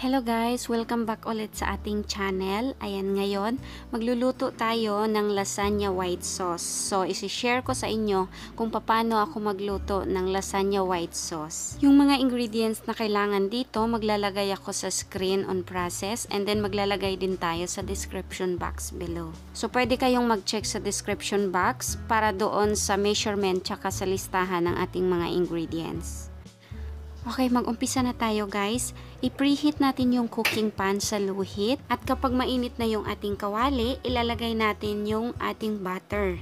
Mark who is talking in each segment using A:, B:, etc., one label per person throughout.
A: Hello guys! Welcome back ulit sa ating channel. Ayan, ngayon, magluluto tayo ng lasagna white sauce. So, isi-share ko sa inyo kung paano ako magluto ng lasagna white sauce. Yung mga ingredients na kailangan dito, maglalagay ako sa screen on process and then maglalagay din tayo sa description box below. So, pwede kayong mag-check sa description box para doon sa measurement tsaka sa listahan ng ating mga ingredients. Okay, mag-umpisa na tayo guys. I-preheat natin yung cooking pan sa low heat. At kapag mainit na yung ating kawali, ilalagay natin yung ating butter.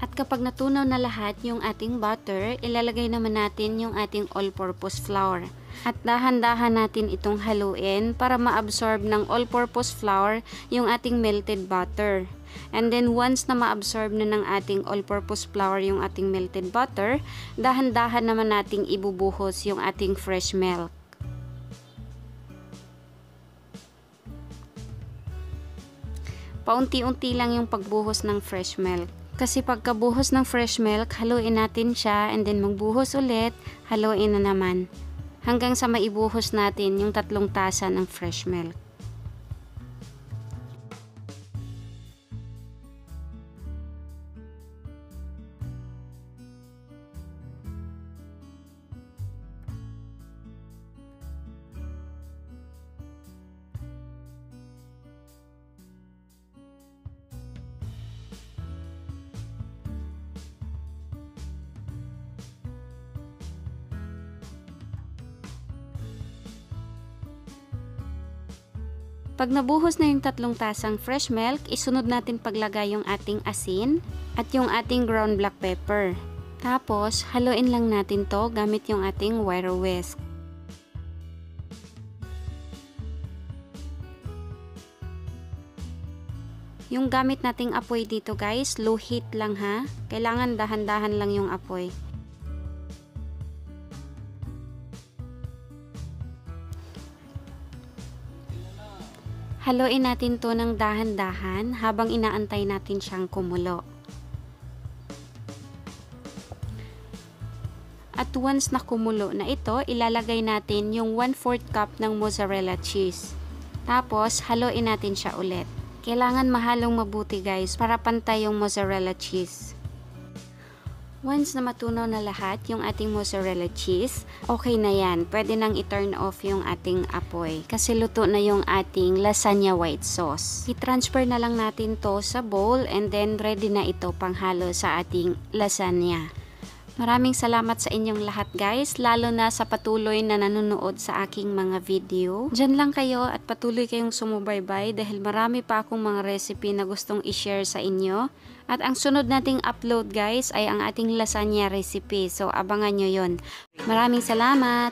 A: At kapag natunaw na lahat yung ating butter, ilalagay naman natin yung ating all-purpose flour. At dahan-dahan natin itong haluin para ma-absorb ng all-purpose flour yung ating melted butter. And then once na ma-absorb na ng ating all-purpose flour yung ating melted butter, dahan-dahan naman nating ibubuhos yung ating fresh milk. Paunti-unti lang yung pagbuhos ng fresh milk. Kasi pagkabuhos ng fresh milk, haluin natin siya and then magbuhos ulit, haluin na naman. Hanggang sa maibuhos natin yung 3 tasa ng fresh milk. Pag nabuhos na yung 3 tasang fresh milk, isunod natin paglagay yung ating asin at yung ating ground black pepper. Tapos, haluin lang natin to gamit yung ating wire whisk. Yung gamit nating apoy dito guys, low heat lang ha. Kailangan dahan-dahan lang yung apoy. Haluin natin to ng dahan-dahan habang inaantay natin siyang kumulo. At once na kumulo na ito, ilalagay natin yung 1/4 cup ng mozzarella cheese. Tapos, haluin natin siya ulit. Kailangan mahalong mabuti guys para pantay yung mozzarella cheese. Once na matunaw na lahat yung ating mozzarella cheese, okay na yan. Pwede nang i-turn off yung ating apoy. Kasi luto na yung ating lasagna white sauce. I-transfer na lang natin to sa bowl and then ready na ito panghalo sa ating lasagna. Maraming salamat sa inyong lahat guys, lalo na sa patuloy na nanonood sa aking mga video. Diyan lang kayo at patuloy kayong sumubaybay dahil marami pa akong mga recipe na gustong i-share sa inyo. At ang sunod nating upload guys ay ang ating lasagna recipe, so abangan nyo yon. Maraming salamat!